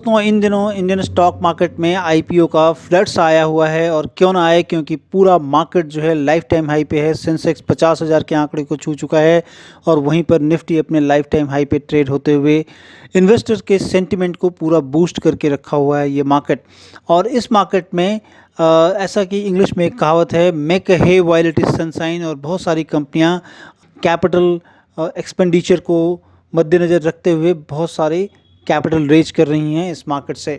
दोस्तों इन दिनों Indian stock market में आईपीओ का फ्लड्स आया हुआ है और क्यों ना आए, क्योंकि पूरा मार्केट जो है लाइफ टाइम हाई पे है। सेंसेक्स 50,000 के आंकड़े को छू चुका है और वहीं पर निफ्टी अपने लाइफ टाइम हाई पे ट्रेड होते हुए इन्वेस्टर्स के सेंटिमेंट को पूरा बूस्ट करके रखा हुआ है ये मार्केट। और इस मार्केट में ऐसा कि इंग्लिश में एक कहावत है, make a hay while it is sunshine. और बहुत सारी कंपनियां कैपिटल एक्सपेंडिचर को मद्देनज़र रखते हुए बहुत सारे कैपिटल रेज कर रही हैं इस मार्केट से।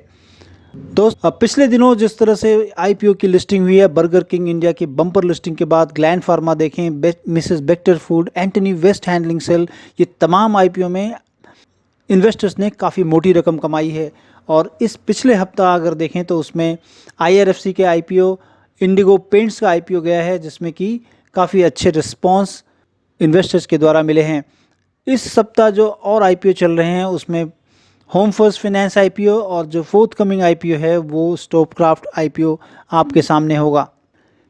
दोस्त पिछले दिनों जिस तरह से आईपीओ की लिस्टिंग हुई है, बर्गर किंग इंडिया की बम्पर लिस्टिंग के बाद ग्लैंड फार्मा देखें, Mrs Bector food, Antony waste handling cell, ये तमाम आईपीओ में इन्वेस्टर्स ने काफ़ी मोटी रकम कमाई है। और इस पिछले हफ्ता अगर देखें तो उसमें आईआरएफसी के आईपीओ, इंडिगो पेंट्स का आईपीओ गया है, जिसमें कि काफ़ी अच्छे रिस्पॉन्स इन्वेस्टर्स के द्वारा मिले हैं। इस सप्ताह जो और आईपीओ चल रहे हैं उसमें होम फर्स्ट फाइनेंस आईपीओ और जो फोर्थ कमिंग आईपीओ है वो स्टॉपक्राफ्ट आईपीओ आपके सामने होगा।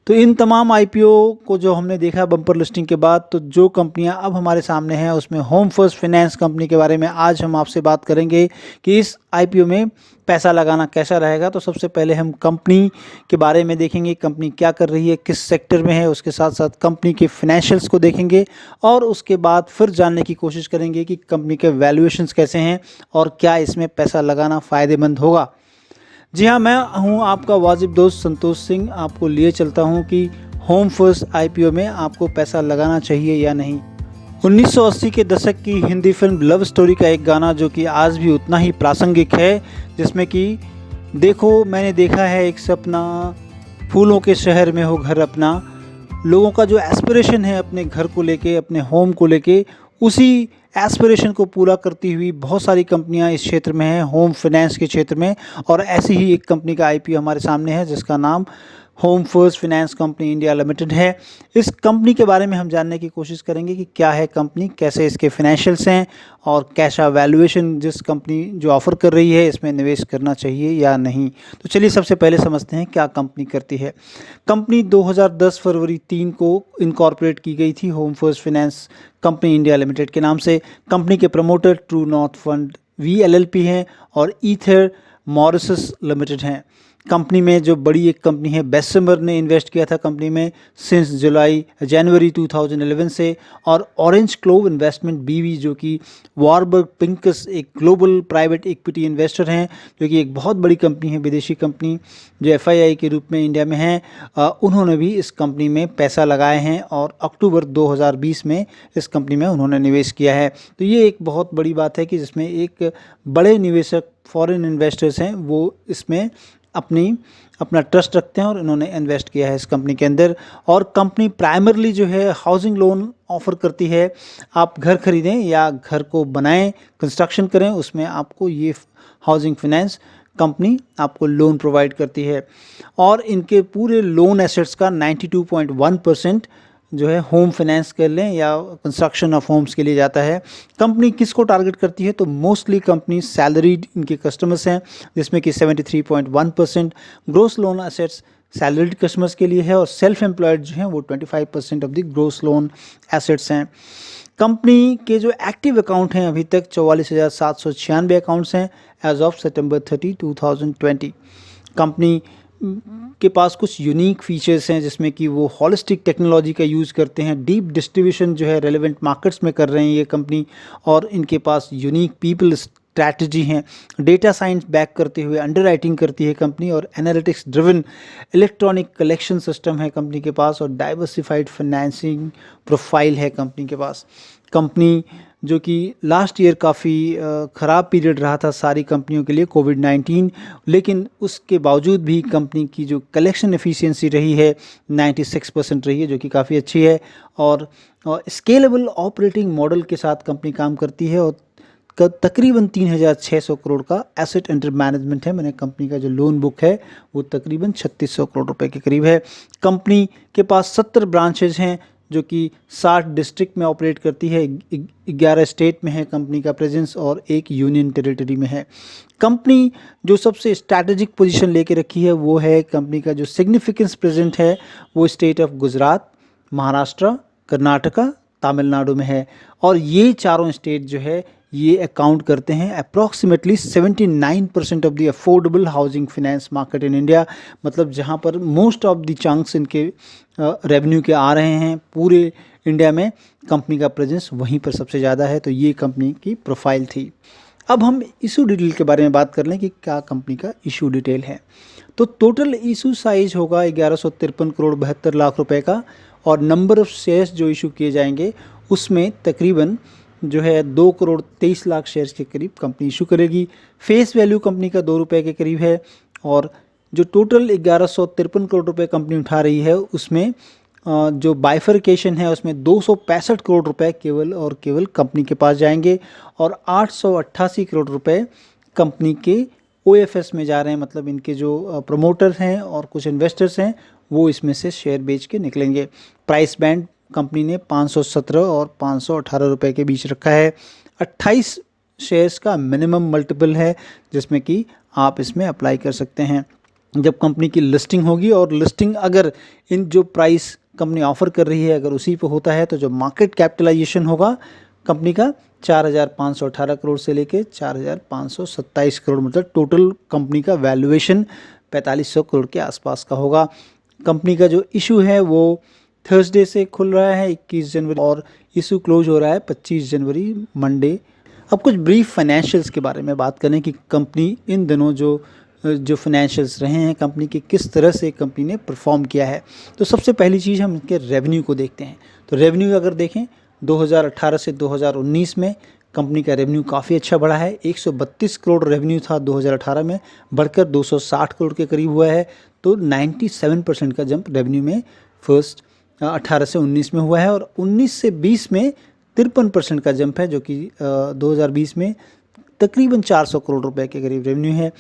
तो इन तमाम आईपीओ को जो हमने देखा बम्पर लिस्टिंग के बाद, तो जो कंपनियां अब हमारे सामने हैं उसमें होम फर्स्ट फाइनेंस कंपनी के बारे में आज हम आपसे बात करेंगे कि इस आईपीओ में पैसा लगाना कैसा रहेगा। तो सबसे पहले हम कंपनी के बारे में देखेंगे, कंपनी क्या कर रही है, किस सेक्टर में है, उसके साथ साथ कंपनी के फाइनेंशियल्स को देखेंगे और उसके बाद फिर जानने की कोशिश करेंगे कि कंपनी के वैल्यूएशंस कैसे हैं और क्या इसमें पैसा लगाना फ़ायदेमंद होगा। जी हाँ, मैं हूँ आपका वाजिब दोस्त संतोष सिंह। आपको लिए चलता हूँ कि होम फर्स्ट आईपीओ में आपको पैसा लगाना चाहिए या नहीं। 1980 के दशक की हिंदी फिल्म लव स्टोरी का एक गाना जो कि आज भी उतना ही प्रासंगिक है, जिसमें कि देखो मैंने देखा है एक सपना, फूलों के शहर में हो घर अपना। लोगों का जो एस्पिरेशन है अपने घर को लेके, अपने होम को लेके, उसी एस्पिरेशन को पूरा करती हुई बहुत सारी कंपनियां इस क्षेत्र में हैं, होम फाइनेंस के क्षेत्र में। और ऐसी ही एक कंपनी का आईपीओ हमारे सामने है जिसका नाम home first finance company India limited है। इस कंपनी के बारे में हम जानने की कोशिश करेंगे कि क्या है कंपनी, कैसे इसके फाइनेंशियल्स हैं और कैसा वैल्यूएशन जिस कंपनी जो ऑफ़र कर रही है इसमें निवेश करना चाहिए या नहीं। तो चलिए सबसे पहले समझते हैं क्या कंपनी करती है। कंपनी 2010 फरवरी 3 को इनकॉर्पोरेट की गई थी home first finance company India limited के नाम से। कंपनी के प्रमोटर ट्रू नॉर्थ फंड वीएलएलपी हैं और ईथर मॉरिसस लिमिटेड हैं। कंपनी में जो बड़ी एक कंपनी है बेस्टमर ने इन्वेस्ट किया था कंपनी में सिंस जनवरी 2011 से। और ऑरेंज क्लोव इन्वेस्टमेंट बीवी जो कि वॉरबर्ग पिंकस एक ग्लोबल प्राइवेट इक्विटी इन्वेस्टर हैं, जो कि एक बहुत बड़ी कंपनी है, विदेशी कंपनी जो एफआईआई के रूप में इंडिया में है। उन्होंने भी इस कंपनी में पैसा लगाए हैं और अक्टूबर 2020 में इस कंपनी में उन्होंने निवेश किया है। तो ये एक बहुत बड़ी बात है कि जिसमें एक बड़े निवेशक फॉरेन इन्वेस्टर्स हैं वो इसमें अपना ट्रस्ट रखते हैं और इन्होंने इन्वेस्ट किया है इस कंपनी के अंदर। और कंपनी प्राइमरली जो है हाउसिंग लोन ऑफ़र करती है। आप घर खरीदें या घर को बनाएं, कंस्ट्रक्शन करें, उसमें आपको ये हाउसिंग फाइनेंस कंपनी आपको लोन प्रोवाइड करती है। और इनके पूरे लोन एसेट्स का 92.1% जो है होम फाइनेंस कर लें या कंस्ट्रक्शन ऑफ होम्स के लिए जाता है। कंपनी किसको टारगेट करती है, तो मोस्टली कंपनी सैलरीड इनके कस्टमर्स हैं, जिसमें कि 73.1% gross loan assets salaried customers के लिए है और सेल्फ एम्प्लॉयड जो हैं वो 25% of the gross loan assets हैं। कंपनी के जो एक्टिव अकाउंट हैं अभी तक 44,796 अकाउंट्स हैं एज ऑफ सितंबर 30, 2020। कंपनी के पास कुछ यूनिक फीचर्स हैं जिसमें कि वो हॉलिस्टिक टेक्नोलॉजी का यूज़ करते हैं, डीप डिस्ट्रीब्यूशन जो है रेलेवेंट मार्केट्स में कर रहे हैं ये कंपनी, और इनके पास यूनिक पीपल स्ट्रैटेजी हैं, डेटा साइंस बैक करते हुए अंडरराइटिंग करती है कंपनी, और analytics driven electronic collection system है कंपनी के पास, और डाइवर्सिफाइड फाइनेंसिंग प्रोफाइल है कंपनी के पास। कंपनी जो कि लास्ट ईयर काफ़ी ख़राब पीरियड रहा था सारी कंपनियों के लिए, कोविड-19, लेकिन उसके बावजूद भी कंपनी की जो कलेक्शन एफिशिएंसी रही है 96% रही है, जो कि काफ़ी अच्छी है। और स्केलेबल ऑपरेटिंग मॉडल के साथ कंपनी काम करती है और तकरीबन 3,600 करोड़ का एसेट अंडर मैनेजमेंट है। मैंने कंपनी का जो लोन बुक है वो तकरीबन 3,600 करोड़ रुपए के करीब है। कंपनी के पास 70 ब्रांचेज हैं जो कि 60 डिस्ट्रिक्ट में ऑपरेट करती है, 11 स्टेट में है कंपनी का प्रेजेंस और एक यूनियन टेरिटरी में है। कंपनी जो सबसे स्ट्रैटेजिक पोजीशन लेके रखी है वो है, कंपनी का जो सिग्निफिकेंस प्रेजेंट है वो स्टेट ऑफ गुजरात, महाराष्ट्र, कर्नाटका, तमिलनाडु में है। और ये चारों स्टेट जो है ये अकाउंट करते हैं approximately 79% of the affordable housing finance market in India. मतलब जहाँ पर मोस्ट ऑफ द चंक्स इनके रेवेन्यू के आ रहे हैं पूरे इंडिया में, कंपनी का प्रेजेंस वहीं पर सबसे ज़्यादा है। तो ये कंपनी की प्रोफाइल थी। अब हम इशू डिटेल के बारे में बात कर लें कि क्या कंपनी का इशू डिटेल है। तो टोटल इशू साइज होगा 1153 करोड़ 72 लाख रुपए का, और नंबर ऑफ शेयर्स जो इशू किए जाएंगे उसमें तकरीबन जो है 2 करोड़ 23 लाख शेयर्स के करीब कंपनी इशू करेगी। फेस वैल्यू कंपनी का 2 रुपये के करीब है, और जो टोटल 1153 करोड़ रुपए कंपनी उठा रही है उसमें जो बाइफरकेशन है उसमें 265 करोड़ रुपए केवल और केवल कंपनी के पास जाएंगे, और 888 करोड़ रुपए कंपनी के OFS में जा रहे हैं। मतलब इनके जो प्रमोटर्स हैं और कुछ इन्वेस्टर्स हैं वो इसमें से शेयर बेच के निकलेंगे। प्राइस बैंड कंपनी ने 517 और 518 रुपए के बीच रखा है। 28 शेयर्स का मिनिमम मल्टीपल है जिसमें कि आप इसमें अप्लाई कर सकते हैं जब कंपनी की लिस्टिंग होगी। और लिस्टिंग अगर इन जो प्राइस कंपनी ऑफर कर रही है अगर उसी पे होता है तो जो मार्केट कैपिटलाइजेशन होगा कंपनी का 4,518 करोड़ से लेके 4,527 करोड़, मतलब टोटल कंपनी का वैल्यूएशन 4,500 करोड़ के आसपास का होगा। कंपनी का जो इशू है वो थर्सडे से खुल रहा है 21 जनवरी, और इशू क्लोज हो रहा है 25 जनवरी मंडे। अब कुछ ब्रीफ फाइनेंशियल्स के बारे में बात करें कि कंपनी इन दिनों जो फाइनेंशियल्स रहे हैं कंपनी के, किस तरह से कंपनी ने परफॉर्म किया है। तो सबसे पहली चीज़ हम इनके रेवेन्यू को देखते हैं। तो रेवेन्यू अगर देखें 2018 से 2019 में कंपनी का रेवेन्यू काफ़ी अच्छा बढ़ा है। 132 करोड़ रेवेन्यू था 2018 में, बढ़कर 260 करोड़ के करीब हुआ है। तो 97% का जंप रेवेन्यू में फर्स्ट 18 से 19 में हुआ है, और 19 से 20 में 53% का जंप है, जो कि 2020 में तकरीबन 400 करोड़ रुपए के करीब रेवेन्यू है।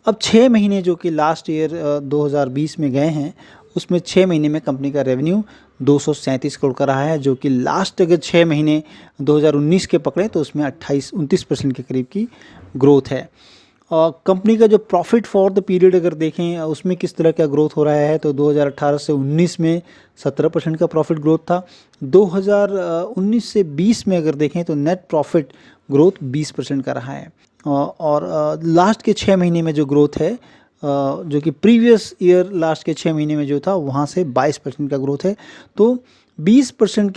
अब 6 महीने जो कि लास्ट ईयर 2020 में गए हैं उसमें 6 महीने में कंपनी का रेवेन्यू 237 करोड़ का रहा है, जो कि लास्ट अगर 6 महीने 2019 के पकड़े तो उसमें 28-29% के करीब की ग्रोथ है। और कंपनी का जो प्रॉफिट फॉर द पीरियड अगर देखें उसमें किस तरह का ग्रोथ हो रहा है, तो 2018 से 19 में 17% का प्रॉफिट ग्रोथ था। 2019 से 20 में अगर देखें तो नेट प्रॉफिट ग्रोथ 20% का रहा है। और लास्ट के 6 महीने में जो ग्रोथ है जो कि प्रीवियस ईयर लास्ट के 6 महीने में जो था वहाँ से 22% का ग्रोथ है। तो 20%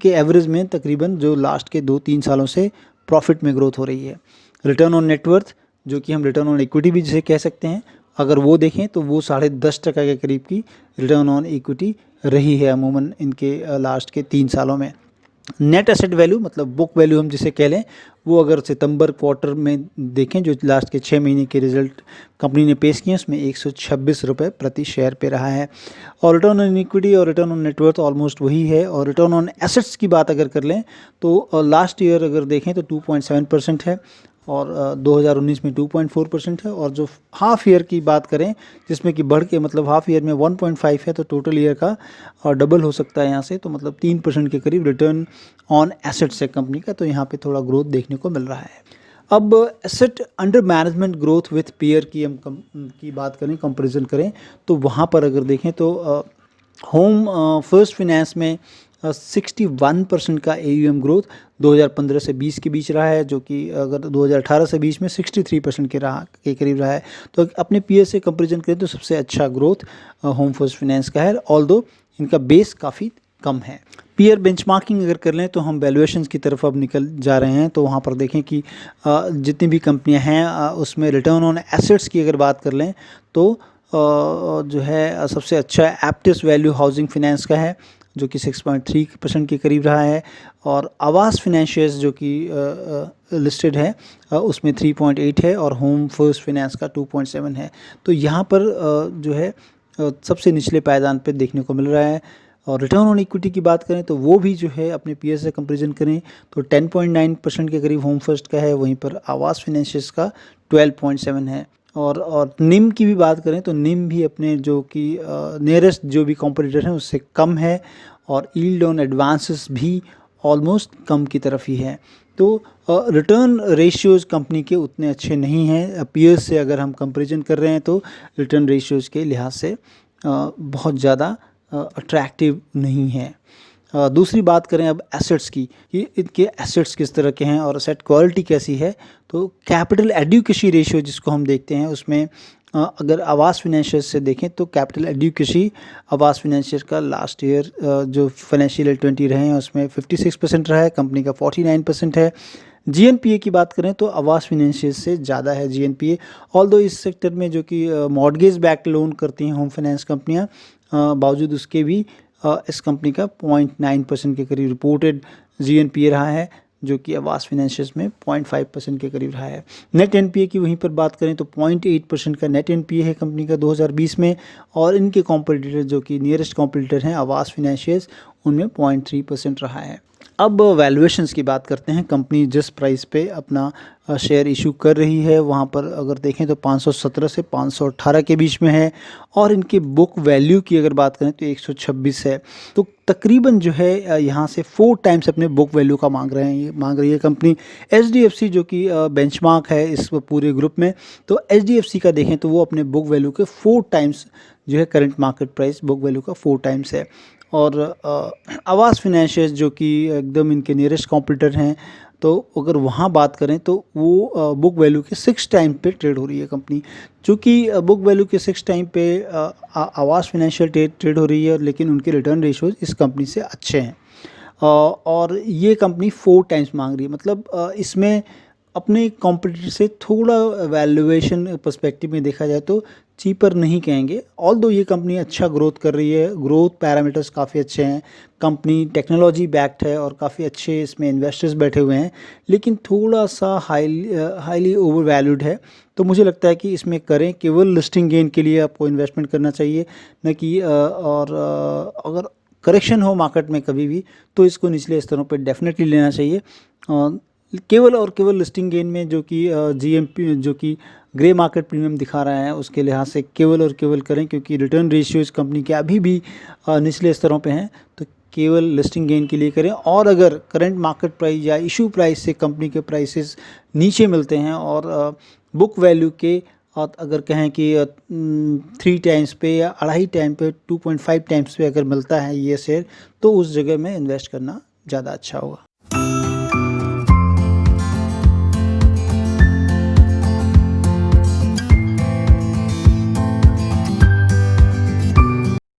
के एवरेज में तकरीबन जो लास्ट के 2-3 सालों से प्रॉफिट में ग्रोथ हो रही है। रिटर्न ऑन नेटवर्थ जो कि हम रिटर्न ऑन इक्विटी भी जिसे कह सकते हैं, अगर वो देखें तो वो 10.5% के करीब की रिटर्न ऑन इक्विटी रही है अमूमन इनके लास्ट के 3 सालों में। नेट एसेट वैल्यू मतलब बुक वैल्यू हम जिसे कह लें, वो अगर सितंबर क्वार्टर में देखें जो लास्ट के 6 महीने के रिजल्ट कंपनी ने पेश किए उसमें 126 रुपये प्रति शेयर पे रहा है। और रिटर्न ऑन इक्विटी और रिटर्न ऑन नेटवर्थ ऑलमोस्ट वही है। और रिटर्न ऑन एसेट्स की बात अगर कर लें तो लास्ट ईयर अगर देखें तो 2.7% है, और 2019 में 2.4% है। और जो हाफ ईयर की बात करें जिसमें कि बढ़ के मतलब हाफ ईयर में 1.5 है, तो टोटल ईयर का डबल हो सकता है यहाँ से, तो मतलब 3% के करीब रिटर्न ऑन एसेट्स है कंपनी का। तो यहाँ पे थोड़ा ग्रोथ देखने को मिल रहा है। अब asset under management growth with peer की हम की बात करें, कंपेरिजन करें, तो वहाँ पर अगर देखें तो होम फर्स्ट फाइनेंस में 61% का AUM ग्रोथ 2015 से 20 के बीच रहा है, जो कि अगर 2018 से 20 में 63% के करीब रहा है। तो अपने पीयर से कंपैरिजन करें तो सबसे अच्छा ग्रोथ होम फर्स्ट फाइनेंस का है, ऑल्दो इनका बेस काफ़ी कम है। पीयर बेंचमार्किंग अगर कर लें तो हम वैल्यूएशंस की तरफ अब निकल जा रहे हैं। तो वहाँ पर देखें कि जितनी भी कंपनियाँ हैं उसमें रिटर्न ऑन एसेट्स की अगर बात कर लें तो जो है सबसे अच्छा एप्टिस वैल्यू हाउसिंग फाइनेंस का है जो कि 6.3% के करीब रहा है, और आवास फाइनेंशियर्स जो कि लिस्टेड है उसमें 3.8 है, और होम फर्स्ट फाइनेंस का 2.7 है। तो यहाँ पर जो है सबसे निचले पायदान पे देखने को मिल रहा है। और रिटर्न ऑन इक्विटी की बात करें तो वो भी जो है अपने पीयर से कंपैरिजन करें तो 10.9% के करीब होम फर्स्ट का है, वहीं पर आवास फाइनेंशियर्स का 12.7 है। और निम की भी बात करें तो निम भी अपने जो कि नियरेस्ट जो भी कॉम्पिटिटर हैं उससे कम है, और यील्ड ऑन एडवांसेस भी ऑलमोस्ट कम की तरफ ही है। तो रिटर्न रेशियोज़ कंपनी के उतने अच्छे नहीं हैं। पीयर्स से अगर हम कंपैरिजन कर रहे हैं तो रिटर्न रेशियोज़ के लिहाज से बहुत ज़्यादा अट्रैक्टिव नहीं है। दूसरी बात करें अब एसेट्स की कि इनके एसेट्स किस तरह के हैं और एसेट क्वालिटी कैसी है, तो कैपिटल एडिक्वेसी रेशियो जिसको हम देखते हैं उसमें अगर आवास फाइनेंशियल से देखें तो कैपिटल एडिक्वेसी आवास फाइनेंशियल का लास्ट ईयर जो फाइनेंशियल ईयर 20 रहे हैं उसमें 56% रहा है, कंपनी का 49% है। जीएनपीए की बात करें तो आवास फाइनेंशियल से ज़्यादा है जीएनपीए, ऑल्दो इस सेक्टर में जो कि मॉर्गेज बैक लोन करती हैं होम फाइनेंस कंपनियां, बावजूद उसके भी इस कंपनी का 0.9% के करीब रिपोर्टेड जीएनपीए रहा है, जो कि आवास फाइनेंशियल में 0.5% के करीब रहा है। नेट एनपीए की वहीं पर बात करें तो 0.8% का नेट एनपीए है कंपनी का 2020 में, और इनके कॉम्पिटिटर जो कि नियरेस्ट कॉम्पिटिटर हैं आवास फाइनेंशियल, उनमें 0.3% रहा है। अब वैल्यूएशंस की बात करते हैं। कंपनी जिस प्राइस पे अपना शेयर इशू कर रही है वहाँ पर अगर देखें तो 517 से 518 के बीच में है, और इनके बुक वैल्यू की अगर बात करें तो 126 है। तो तकरीबन जो है यहाँ से 4 टाइम्स अपने बुक वैल्यू का मांग रही है कंपनी। एचडीएफसी जो कि बेंचमार्क है इस पूरे ग्रुप में, तो एचडीएफसी का देखें तो वो अपने बुक वैल्यू के 4 टाइम्स जो है current market price book value का 4 टाइम्स है। और आवास फाइनेंशियल जो कि एकदम इनके नियरेस्ट कॉम्पिटिटर हैं, तो अगर वहाँ बात करें तो वो बुक वैल्यू के 6 टाइम पे ट्रेड हो रही है कंपनी, चूँकि बुक वैल्यू के 6 टाइम पे आवास फाइनेंशियल ट्रेड हो रही है, लेकिन उनके रिटर्न रेशियोज इस कंपनी से अच्छे हैं। और ये कंपनी 4 टाइम्स मांग रही है, मतलब इसमें अपने कॉम्पिटिटर से थोड़ा वैल्यूएशन पर्सपेक्टिव में देखा जाए तो चीपर नहीं कहेंगे। ऑल्दो ये कंपनी अच्छा ग्रोथ कर रही है, ग्रोथ पैरामीटर्स काफ़ी अच्छे हैं, कंपनी टेक्नोलॉजी बैक्ड है और काफ़ी अच्छे इसमें इन्वेस्टर्स बैठे हुए हैं, लेकिन थोड़ा सा हाईली ओवर वैल्यूड है। तो मुझे लगता है कि इसमें करें, केवल लिस्टिंग गेन के लिए आपको इन्वेस्टमेंट करना चाहिए, न कि अगर करेक्शन हो मार्केट में कभी भी तो इसको निचले स्तरों पर डेफिनेटली लेना चाहिए। केवल और केवल लिस्टिंग गेन में जो कि जीएमपी जो कि ग्रे मार्केट प्रीमियम दिखा रहा है उसके लिहाज से केवल और केवल करें, क्योंकि रिटर्न रेशियो इस कंपनी के अभी भी निचले स्तरों पे हैं, तो केवल लिस्टिंग गेन के लिए करें। और अगर करंट मार्केट प्राइस या इशू प्राइस से कंपनी के प्राइसेस नीचे मिलते हैं और बुक वैल्यू के अगर कहें कि 3 टाइम्स पे या 2.5 टाइम पे 2.5 टाइम्स पे अगर मिलता है ये शेयर, तो उस जगह में इन्वेस्ट करना ज़्यादा अच्छा होगा।